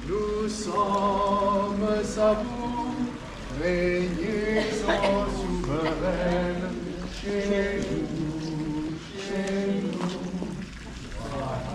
Nous sommes à vous, régnez en souveraine, chez nous, chez nous.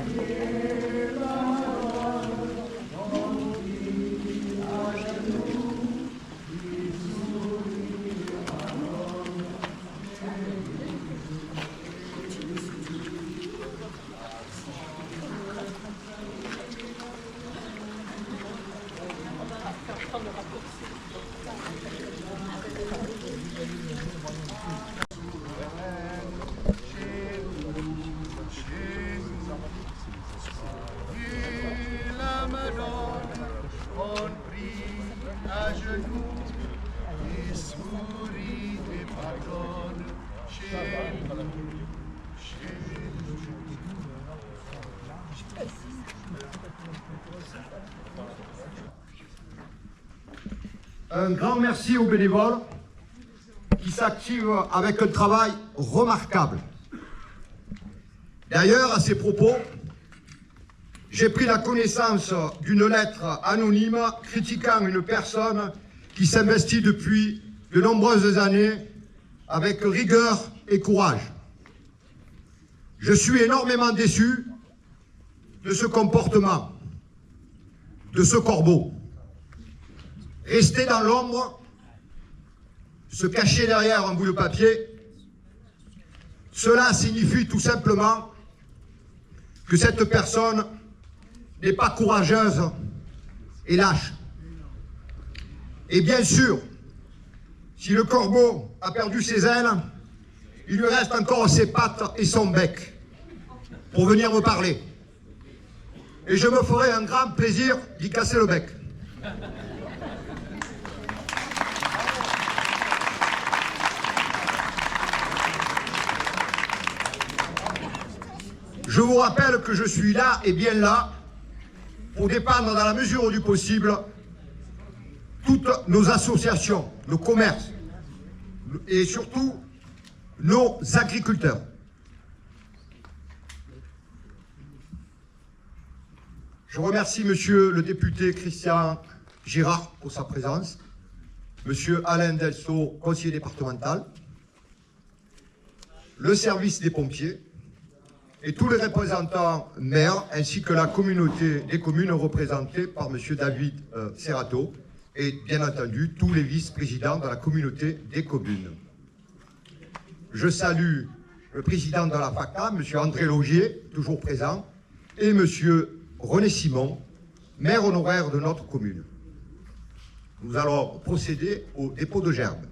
Soyez la parole, on dit à genoux, qui sourit à l'homme. On prie à genoux, et sourit et pardonne chez nous, chez nous. Un grand merci aux bénévoles qui s'activent avec un travail remarquable. D'ailleurs, à ces propos, j'ai pris la connaissance d'une lettre anonyme critiquant une personne qui s'investit depuis de nombreuses années avec rigueur et courage. Je suis énormément déçu de ce comportement, de ce corbeau. Rester dans l'ombre, se cacher derrière un bout de papier, cela signifie tout simplement que cette personne n'est pas courageuse et lâche. Et bien sûr, si le corbeau a perdu ses ailes, il lui reste encore ses pattes et son bec pour venir me parler. Et je me ferai un grand plaisir d'y casser le bec. Je vous rappelle que je suis là et bien là pour défendre dans la mesure du possible toutes nos associations, nos commerces et surtout nos agriculteurs. Je remercie monsieur le député Christian Girard pour sa présence, monsieur Alain Delceau, conseiller départemental, le service des pompiers, et tous les représentants maires, ainsi que la communauté des communes représentée par M. David Serrato, et bien entendu tous les vice-présidents de la communauté des communes. Je salue le président de la FACTA, M. André Logier, toujours présent, et M. René Simon, maire honoraire de notre commune. Nous allons procéder au dépôt de gerbes.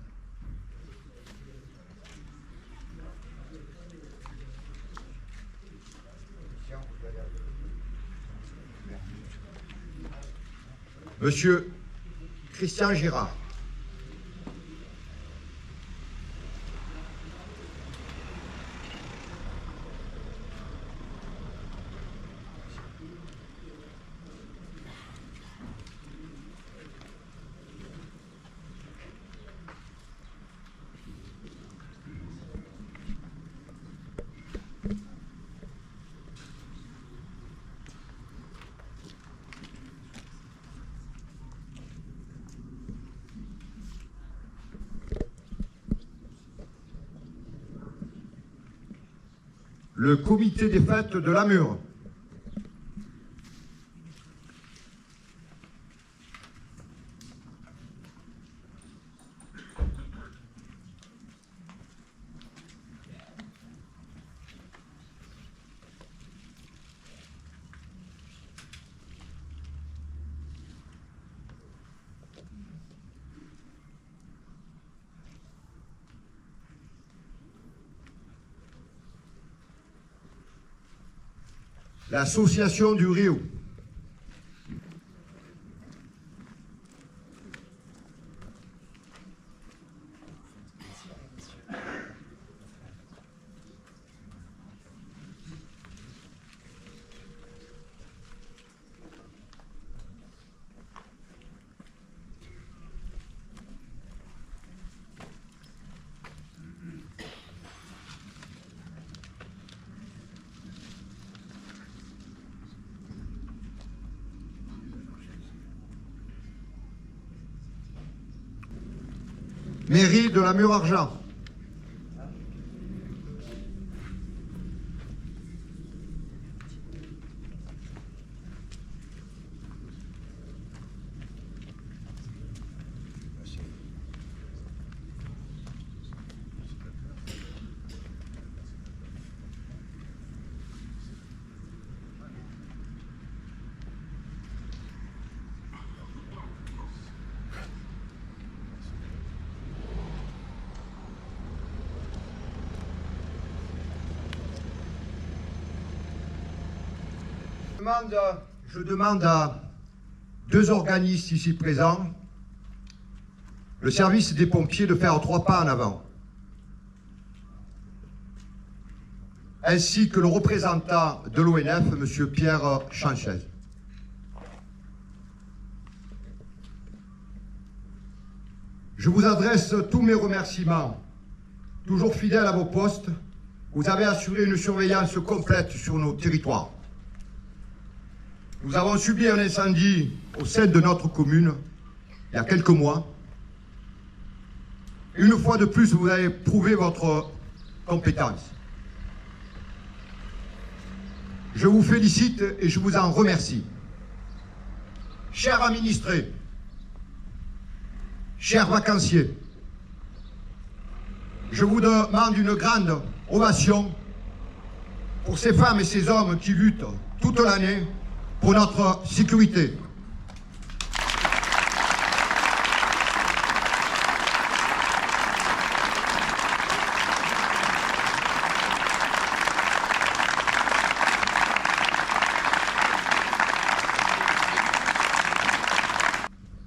Monsieur Christian Girard. Le comité des fêtes de Lamure. l'association du Rio, mairie de la Mure-Argent, je demande à deux organismes ici présents, le service des pompiers, de faire 3 pas en avant, ainsi que le représentant de l'ONF, M. Pierre Chanchez. Je vous adresse tous mes remerciements. Toujours fidèles à vos postes, vous avez assuré une surveillance complète sur nos territoires. Nous avons subi un incendie au sein de notre commune il y a quelques mois. Une fois de plus, vous avez prouvé votre compétence. Je vous félicite et je vous en remercie. Chers administrés, chers vacanciers, je vous demande une grande ovation pour ces femmes et ces hommes qui luttent toute l'année pour notre sécurité.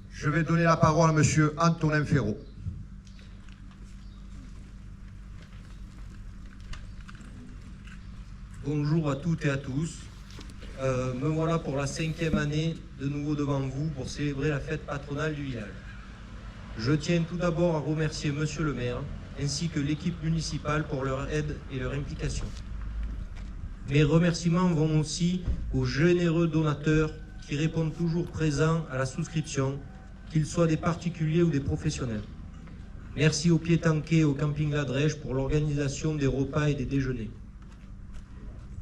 Je vais donner la parole à M. Antonin Ferraud. Bonjour à toutes et à tous. Me voilà pour la 5e année de nouveau devant vous pour célébrer la fête patronale du village. Je tiens tout d'abord à remercier Monsieur le maire ainsi que l'équipe municipale pour leur aide et leur implication. Mes remerciements vont aussi aux généreux donateurs qui répondent toujours présents à la souscription, qu'ils soient des particuliers ou des professionnels. Merci aux Piétanquais et au camping La Drèche pour l'organisation des repas et des déjeuners.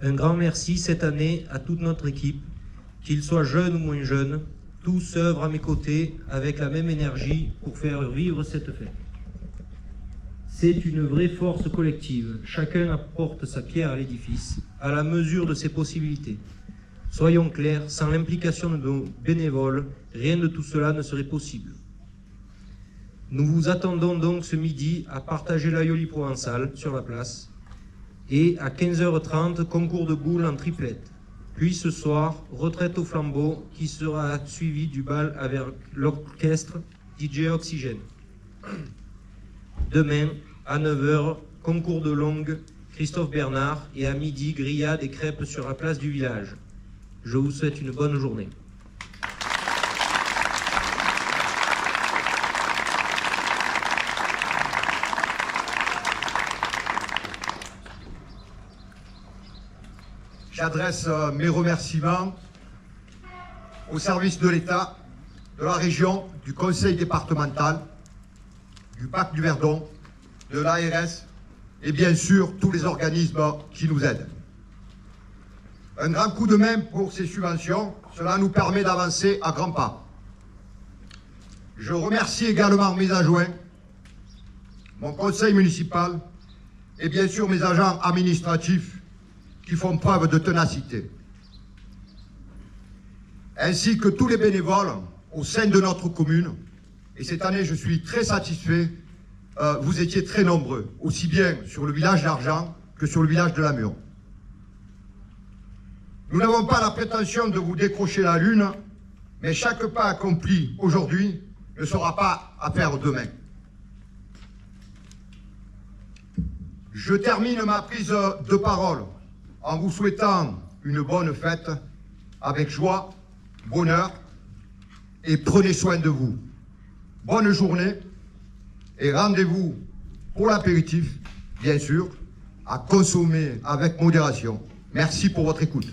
Un grand merci cette année à toute notre équipe, qu'ils soient jeunes ou moins jeunes, tous œuvrent à mes côtés avec la même énergie pour faire vivre cette fête. C'est une vraie force collective, chacun apporte sa pierre à l'édifice, à la mesure de ses possibilités. Soyons clairs, sans l'implication de nos bénévoles, rien de tout cela ne serait possible. Nous vous attendons donc ce midi à partager l'aioli provençal sur la place, et à 15h30, concours de boules en triplette. Puis ce soir, retraite au flambeau qui sera suivi du bal avec l'orchestre DJ Oxygène. Demain, à 9h, concours de longue, Christophe Bernard, et à midi, grillade et crêpes sur la place du village. Je vous souhaite une bonne journée. J'adresse mes remerciements au service de l'État, de la région, du conseil départemental, du Parc du Verdon, de l'ARS et bien sûr tous les organismes qui nous aident. Un grand coup de main pour ces subventions, cela nous permet d'avancer à grands pas. Je remercie également mes adjoints, mon conseil municipal et bien sûr mes agents administratifs qui font preuve de ténacité, ainsi que tous les bénévoles au sein de notre commune. Et cette année, je suis très satisfait, vous étiez très nombreux, aussi bien sur le village d'Argent que sur le village de la Mure. Nous n'avons pas la prétention de vous décrocher la lune, mais chaque pas accompli aujourd'hui ne sera pas à faire demain. Je termine ma prise de parole en vous souhaitant une bonne fête avec joie, bonheur et prenez soin de vous. Bonne journée et rendez-vous pour l'apéritif, bien sûr, à consommer avec modération. Merci pour votre écoute.